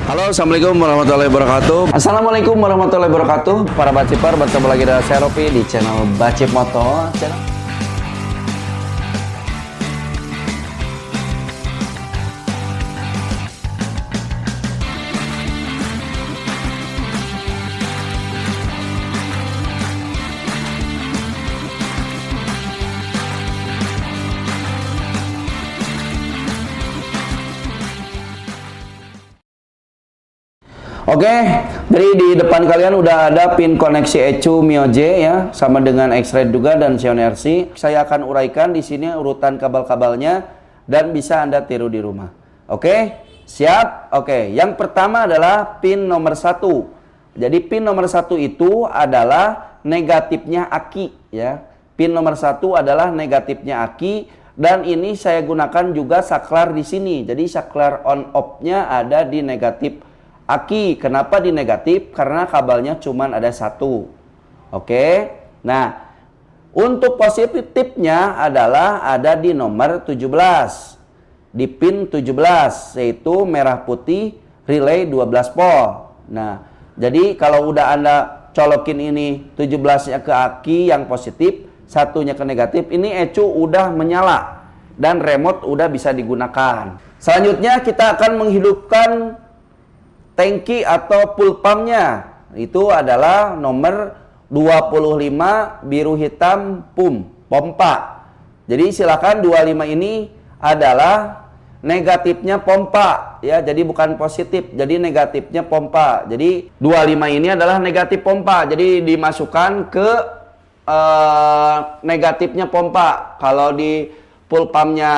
Halo, assalamualaikum warahmatullahi wabarakatuh. Assalamualaikum warahmatullahi wabarakatuh. Para bacipar, bertemu lagi dengan saya Ropi di channel Bacip Moto. Oke, jadi di depan kalian udah ada pin koneksi ECU Mio J ya, sama dengan X-Ray juga dan Xeon RC. Saya akan uraikan di sini urutan kabel-kabelnya dan bisa Anda tiru di rumah. Oke, siap? Oke, yang pertama adalah pin nomor 1. Jadi pin nomor 1 itu adalah negatifnya aki ya. Pin nomor 1 adalah negatifnya aki dan ini saya gunakan juga saklar di sini. Jadi saklar on off-nya ada di negatif aki. Kenapa di negatif? Karena kabelnya cuma ada satu. Oke. Nah, untuk positifnya adalah ada di nomor 17. Di pin 17 yaitu merah putih relay 12 volt. Nah, jadi kalau udah Anda colokin ini 17-nya ke aki yang positif, satunya ke negatif, ini ECU udah menyala dan remote udah bisa digunakan. Selanjutnya kita akan menghidupkan tangki atau full pumpnya. Itu adalah nomor 25 biru hitam pompa. Jadi silakan 25 ini adalah negatifnya pompa ya, jadi bukan positif, jadi negatifnya pompa. Jadi 25 ini adalah negatif pompa, jadi dimasukkan ke negatifnya pompa. Kalau di full pumpnya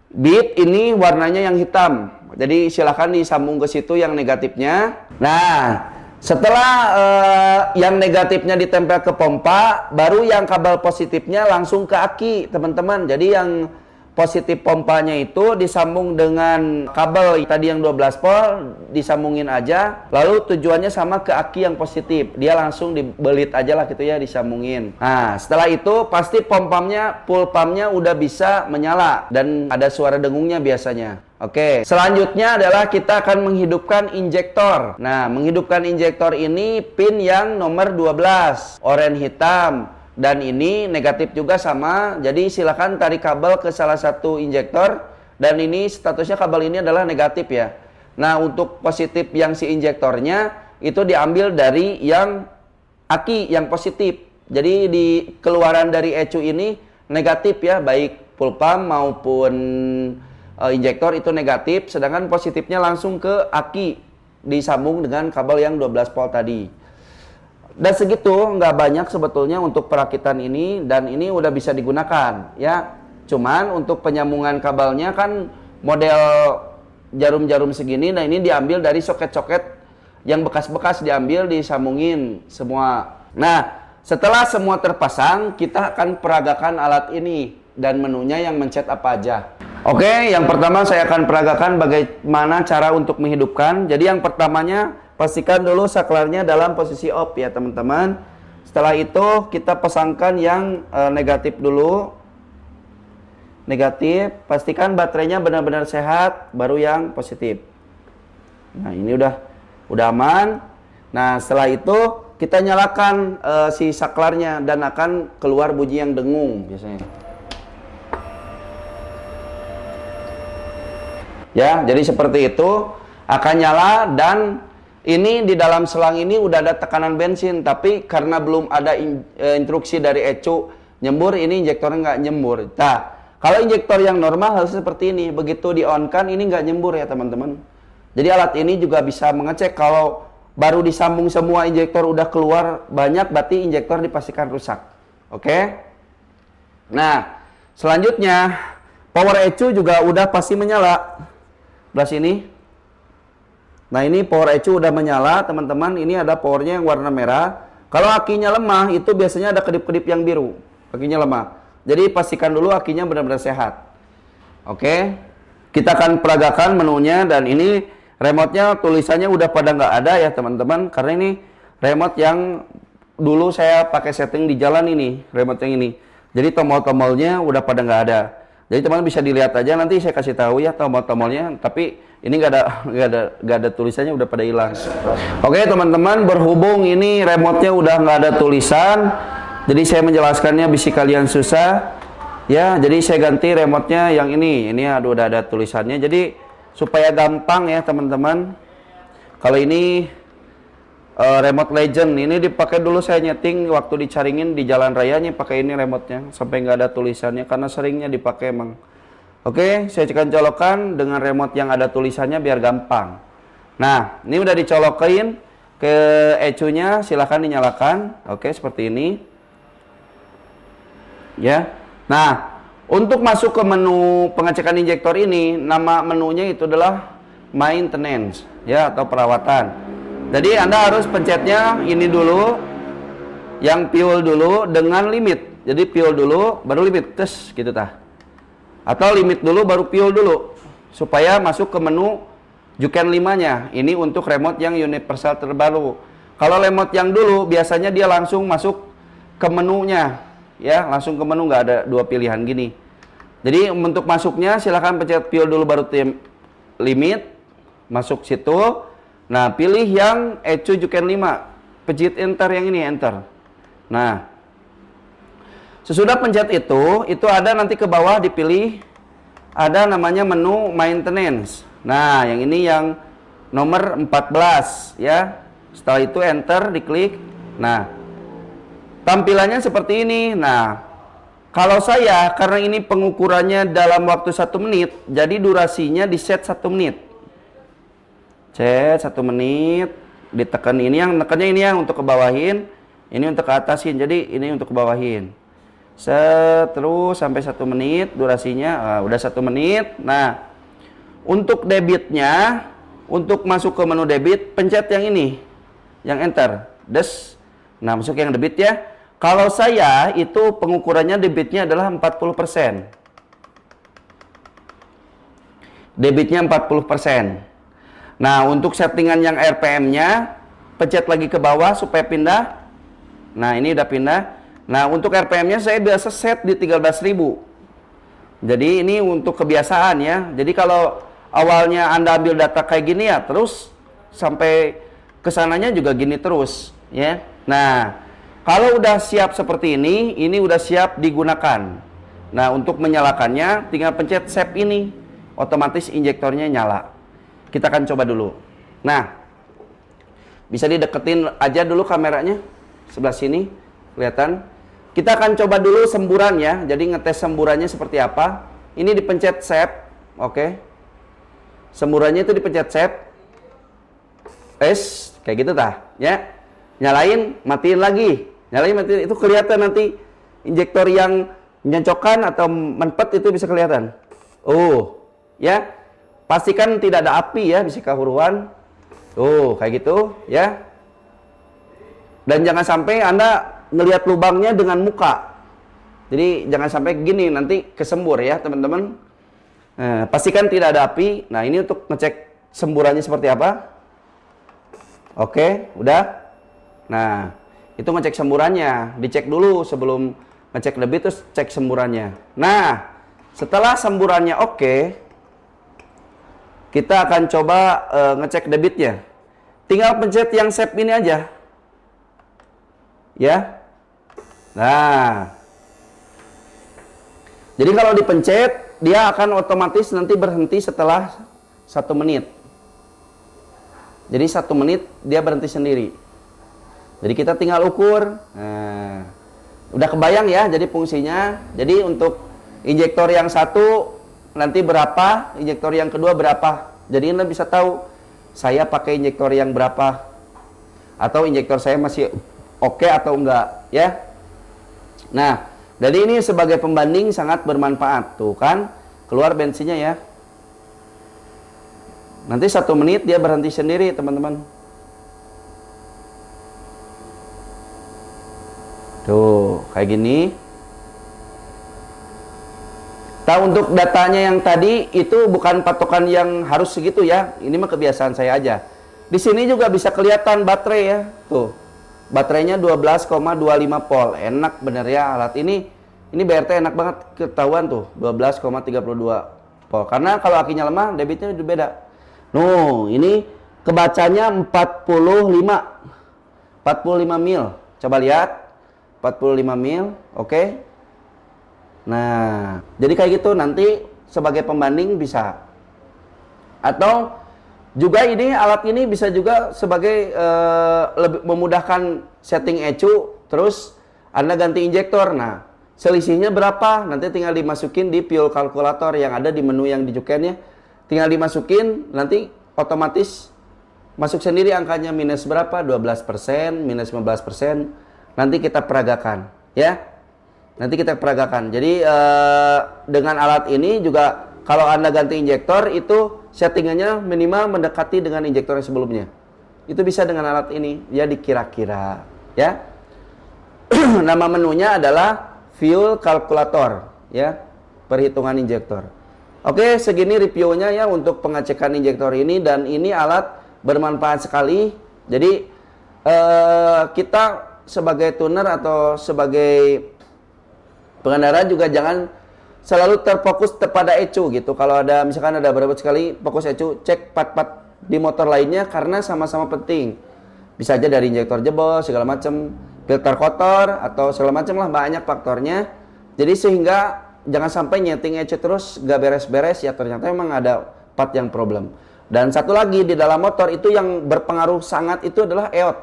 bit ini warnanya yang hitam. Jadi silahkan disambung ke situ yang negatifnya. Nah, setelah yang negatifnya ditempel ke pompa, baru yang kabel positifnya langsung ke aki, teman-teman. Jadi yang positif pompanya itu disambung dengan kabel tadi yang 12 volt, disambungin aja. Lalu tujuannya sama ke aki yang positif. Dia langsung dibelit aja lah gitu ya, disambungin. Nah, setelah itu pasti pompanya, full pumpnya udah bisa menyala dan ada suara dengungnya biasanya. Oke, selanjutnya adalah kita akan menghidupkan injektor. Nah, menghidupkan injektor ini pin yang nomor 12, oranye hitam. Dan ini negatif juga sama, jadi silakan tarik kabel ke salah satu injektor. Dan ini statusnya kabel ini adalah negatif ya. Nah, untuk positif yang si injektornya itu diambil dari yang aki yang positif. Jadi di keluaran dari ECU ini negatif ya, baik full pump maupun injektor itu negatif, sedangkan positifnya langsung ke aki disambung dengan kabel yang 12 volt tadi. Dan segitu, nggak banyak sebetulnya untuk perakitan ini, dan ini udah bisa digunakan ya. Cuman untuk penyambungan kabelnya kan model jarum-jarum segini, nah ini diambil dari soket-soket yang bekas-bekas, diambil disambungin semua. Nah, setelah semua terpasang, kita akan peragakan alat ini dan menunya yang mencet apa aja. Oke, yang pertama saya akan peragakan bagaimana cara untuk menghidupkan. Jadi yang pertamanya pastikan dulu saklarnya dalam posisi off ya teman-teman. Setelah itu kita pasangkan yang negatif dulu. Negatif, pastikan baterainya benar-benar sehat, baru yang positif. Nah, ini udah aman. Nah, setelah itu kita nyalakan si saklarnya dan akan keluar bunyi yang dengung biasanya. Ya, jadi seperti itu akan nyala dan ini di dalam selang ini udah ada tekanan bensin, tapi karena belum ada instruksi dari ECU nyembur, ini injektornya nggak nyembur. Nah, kalau injektor yang normal harus seperti ini, begitu di on kan ini nggak nyembur ya teman-teman. Jadi alat ini juga bisa mengecek kalau baru disambung semua injektor udah keluar banyak, berarti injektor dipastikan rusak. Oke? Nah, selanjutnya power ECU juga udah pasti menyala. Belah sini. Nah, ini power ECU udah menyala, teman-teman. Ini ada powernya yang warna merah. Kalau akinya lemah, itu biasanya ada kedip-kedip yang biru. Akinya lemah. Jadi pastikan dulu akinya benar-benar sehat. Oke. Kita akan peragakan menunya dan ini remote-nya tulisannya udah pada nggak ada ya, teman-teman. Karena ini remote yang dulu saya pakai setting di jalan ini, remote yang ini. Jadi tombol-tombolnya udah pada nggak ada. Jadi teman bisa dilihat aja, nanti saya kasih tahu ya tombol-tombolnya, tapi ini nggak ada tulisannya, udah pada hilang. Oke teman-teman, berhubung ini remote-nya udah nggak ada tulisan, jadi saya menjelaskannya bisa kalian susah. Ya, jadi saya ganti remote-nya yang ini aduh, udah ada tulisannya, jadi supaya gampang ya teman-teman. Kalau ini remote legend, ini dipakai dulu saya nyeting waktu dicaringin di jalan rayanya, pakai ini remote-nya sampai nggak ada tulisannya karena seringnya dipakai emang. Oke, saya akan colokan dengan remote yang ada tulisannya biar gampang. Nah, ini udah dicolokin ke ECU-nya, silahkan dinyalakan. Oke, seperti ini. Ya. Nah, untuk masuk ke menu pengecekan injektor ini, nama menunya itu adalah maintenance, ya, atau perawatan. Jadi Anda harus pencetnya ini dulu, yang fuel dulu dengan limit. Jadi fuel dulu, baru limit, tes gitu tah. Atau limit dulu, baru fuel dulu, supaya masuk ke menu Juken 5-nya. Ini untuk remote yang universal terbaru. Kalau remote yang dulu, biasanya dia langsung masuk ke menunya, ya, langsung ke menu, nggak ada dua pilihan gini. Jadi untuk masuknya silahkan pencet fuel dulu, baru limit, masuk situ. Nah, pilih yang ECU Juken 5. Pencet enter yang ini, enter. Nah, sesudah pencet itu ada nanti ke bawah dipilih, ada namanya menu maintenance. Nah, yang ini yang nomor 14 ya. Setelah itu enter, diklik. Nah, tampilannya seperti ini. Nah, kalau saya, karena ini pengukurannya dalam waktu 1 menit, jadi durasinya di set 1 menit. Set 1 menit, ditekan ini, yang nekannya ini yang untuk ke bawahin, ini untuk ke atasin, jadi ini untuk ke bawahin. Terus sampai 1 menit durasinya, udah 1 menit. Nah, untuk debitnya, untuk masuk ke menu debit, pencet yang ini, yang enter, des. Nah, masuk yang debit ya. Kalau saya itu pengukurannya debitnya adalah 40%. Debitnya 40%. Nah, untuk settingan yang RPM-nya, pencet lagi ke bawah supaya pindah. Nah, ini udah pindah. Nah, untuk RPM-nya saya biasa set di 13.000. Jadi ini untuk kebiasaan ya. Jadi kalau awalnya Anda ambil data kayak gini ya, terus sampai kesananya juga gini terus ya. Nah, kalau udah siap seperti ini udah siap digunakan. Nah, untuk menyalakannya tinggal pencet save ini, otomatis injektornya nyala. Kita akan coba dulu. Nah, bisa dideketin aja dulu kameranya sebelah sini, kelihatan. Kita akan coba dulu semburan ya. Jadi ngetes semburannya seperti apa. Ini dipencet save, oke. Semburannya itu dipencet save. Kayak gitu tah, ya. Nyalain, matiin lagi. Nyalain, matiin, itu kelihatan nanti injektor yang nyencokkan atau menpet itu bisa kelihatan. Ya. Pastikan tidak ada api ya, bisa kehuruan. Kayak gitu ya. Dan jangan sampai Anda ngelihat lubangnya dengan muka. Jadi jangan sampai gini, nanti kesembur ya teman-teman. Pastikan tidak ada api. Nah, ini untuk ngecek semburannya seperti apa. Oke, udah. Nah, itu ngecek semburannya. Dicek dulu sebelum ngecek debit, terus cek semburannya. Nah, setelah semburannya oke, kita akan coba ngecek debitnya. Tinggal pencet yang save ini aja. Ya. Nah. Jadi kalau dipencet, dia akan otomatis nanti berhenti setelah 1 menit. Jadi 1 menit dia berhenti sendiri. Jadi kita tinggal ukur. Nah, udah kebayang ya jadi fungsinya. Jadi untuk injektor yang satu nanti berapa, injektor yang kedua berapa. Jadi Anda bisa tahu saya pakai injektor yang berapa, atau injektor saya masih oke atau enggak ya. Nah, jadi ini sebagai pembanding sangat bermanfaat. Tuh kan keluar bensinnya ya. Nanti 1 menit dia berhenti sendiri teman-teman. Tuh kayak gini. Nah, untuk datanya yang tadi itu bukan patokan yang harus segitu ya. Ini mah kebiasaan saya aja. Di sini juga bisa kelihatan baterai ya. Tuh. Baterainya 12,25 volt. Enak bener ya alat ini. Ini BRT enak banget ketahuan tuh 12,32 volt. Karena kalau akinya lemah debitnya udah beda. Ini kebacanya 45 mil. Coba lihat 45 mil, oke. Nah, jadi kayak gitu nanti sebagai pembanding bisa. Atau juga ini alat ini bisa juga sebagai lebih memudahkan setting ECU, terus Anda ganti injektor. Nah, selisihnya berapa? Nanti tinggal dimasukin di fuel kalkulator yang ada di menu yang di Juken ya. Tinggal dimasukin, nanti otomatis masuk sendiri angkanya minus berapa? 12%, minus 15%. Nanti kita peragakan ya. Nanti kita peragakan. Jadi dengan alat ini juga kalau Anda ganti injektor itu settingannya minimal mendekati dengan injektor yang sebelumnya. Itu bisa dengan alat ini ya, dikira-kira ya. Nama menunya adalah fuel calculator ya, perhitungan injektor. Oke, segini reviewnya ya untuk pengecekan injektor ini, dan ini alat bermanfaat sekali. Jadi kita sebagai tuner atau sebagai pengendara juga jangan selalu terfokus pada ECU gitu. Kalau ada misalkan ada beberapa sekali fokus ECU, cek part-part di motor lainnya karena sama-sama penting. Bisa aja dari injektor jebol segala macam, filter kotor atau segala macam lah, banyak faktornya. Jadi sehingga jangan sampai nyeting ECU terus gak beres-beres ya, ternyata memang ada part yang problem. Dan satu lagi di dalam motor itu yang berpengaruh sangat itu adalah EOT.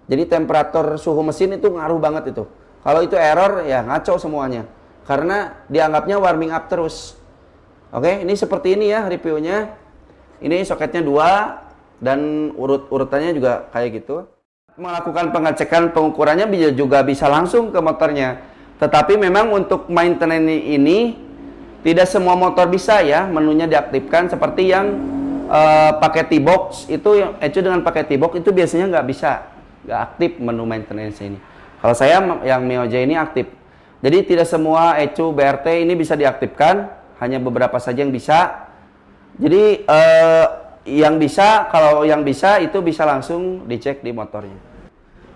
Jadi temperatur suhu mesin itu ngaruh banget itu. Kalau itu error ya ngaco semuanya. Karena dianggapnya warming up terus. Oke, ini seperti ini ya reviewnya. Ini soketnya 2 dan urutannya juga kayak gitu. Melakukan pengecekan pengukurannya juga bisa langsung ke motornya. Tetapi memang untuk maintenance ini tidak semua motor bisa ya menunya diaktifkan, seperti yang pakai T-box itu, yang ECU dengan pakai T-box itu biasanya nggak bisa, nggak aktif menu maintenance ini. Kalau saya yang Mio J ini aktif. Jadi tidak semua ECU BRT ini bisa diaktifkan, hanya beberapa saja yang bisa. Jadi yang bisa, kalau yang bisa itu bisa langsung dicek di motornya.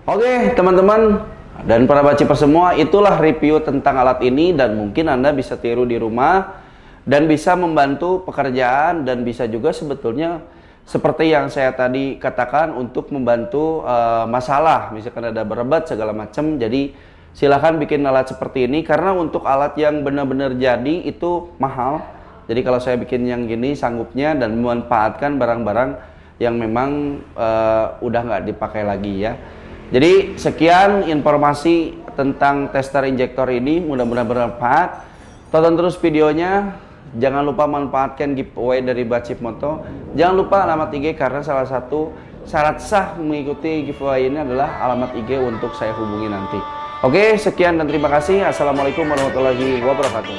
Oke teman-teman dan para baciper semua, itulah review tentang alat ini, dan mungkin Anda bisa tiru di rumah dan bisa membantu pekerjaan, dan bisa juga sebetulnya seperti yang saya tadi katakan untuk membantu masalah misalkan ada berebat segala macam. Jadi silahkan bikin alat seperti ini, karena untuk alat yang benar-benar jadi itu mahal. Jadi kalau saya bikin yang gini sanggupnya dan memanfaatkan barang-barang yang memang udah nggak dipakai lagi ya. Jadi sekian informasi tentang tester injektor ini, mudah-mudahan bermanfaat. Tonton terus videonya. Jangan lupa manfaatkan giveaway dari Bacip Moto. Jangan lupa alamat IG, karena salah satu syarat sah mengikuti giveaway ini adalah alamat IG untuk saya hubungi nanti. Oke, sekian dan terima kasih. Assalamualaikum warahmatullahi wabarakatuh.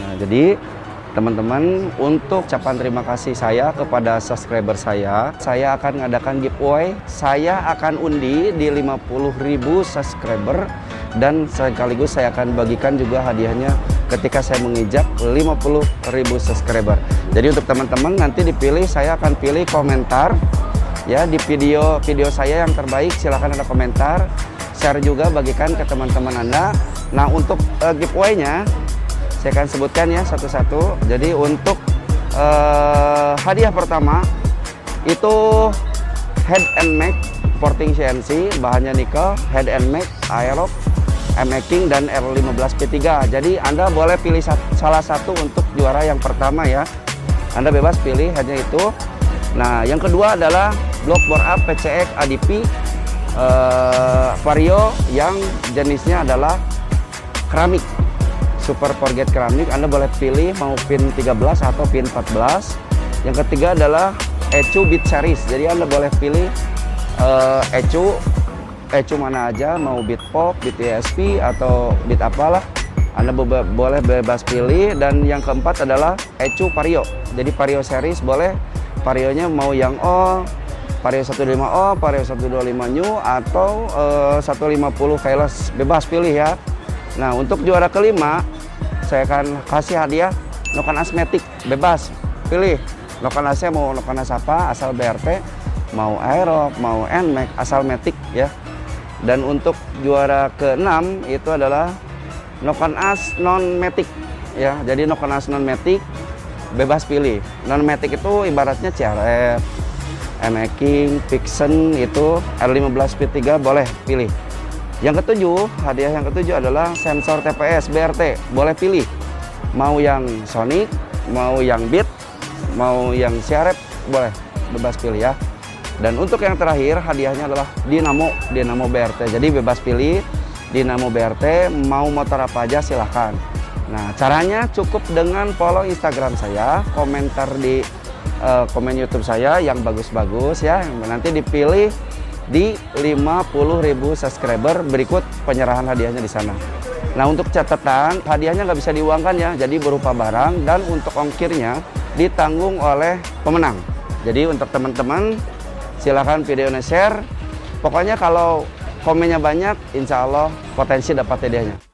Nah, jadi teman-teman, untuk ucapan terima kasih saya kepada subscriber saya akan mengadakan giveaway. Saya akan undi di 50.000 subscriber, dan sekaligus saya akan bagikan juga hadiahnya ketika saya menginjak 50.000 subscriber. Jadi untuk teman-teman nanti dipilih, saya akan pilih komentar ya di video saya yang terbaik. Silahkan ada komentar, share juga, bagikan ke teman-teman Anda. Nah, untuk giveaway-nya saya akan sebutkan ya satu-satu. Jadi untuk hadiah pertama itu head and neck porting CNC, bahannya nikel, head and neck, aerob, M-making dan R15 P3. Jadi Anda boleh pilih salah satu untuk juara yang pertama ya. Anda bebas pilih hanya itu. Nah, yang kedua adalah block bore up PCX ADP Vario yang jenisnya adalah keramik, super forget keramik. Anda boleh pilih mau pin 13 atau pin 14. Yang ketiga adalah ECU Beat Series. Jadi Anda boleh pilih ECU mana aja, mau Beat Pop, Beat ESP atau Beat apalah. Anda boleh bebas pilih. Dan yang keempat adalah ECU Vario. Jadi Vario series boleh, Varionya mau yang O, Vario 125O, Vario 125 New atau 150 keyless, bebas pilih ya. Nah, untuk juara kelima saya akan kasih hadiah Nokonas Matic, bebas pilih Nokonas mau Nokonas apa, asal BRT, mau Aerox, mau NMAX, asal Matic ya. Dan untuk juara ke-6 itu adalah Nokonas non Matic ya. Jadi Nokonas non Matic bebas pilih. Non Matic itu ibaratnya CRF, M-Making, Vixen itu R15 P3 boleh pilih. Yang ketujuh, hadiah yang ketujuh adalah sensor TPS BRT, boleh pilih. Mau yang Sonic, mau yang Beat, mau yang CRF, boleh bebas pilih ya. Dan untuk yang terakhir, hadiahnya adalah Dinamo BRT. Jadi bebas pilih Dinamo BRT, mau motor apa aja silahkan. Nah, caranya cukup dengan follow Instagram saya, komentar di komen YouTube saya yang bagus-bagus ya. Nanti dipilih di 50.000 subscriber, berikut penyerahan hadiahnya di sana. Nah, untuk catatan, hadiahnya nggak bisa diuangkan ya, jadi berupa barang, dan untuk ongkirnya ditanggung oleh pemenang. Jadi untuk teman-teman silahkan videonya share. Pokoknya kalau komennya banyak, insya Allah potensi dapat hadiahnya.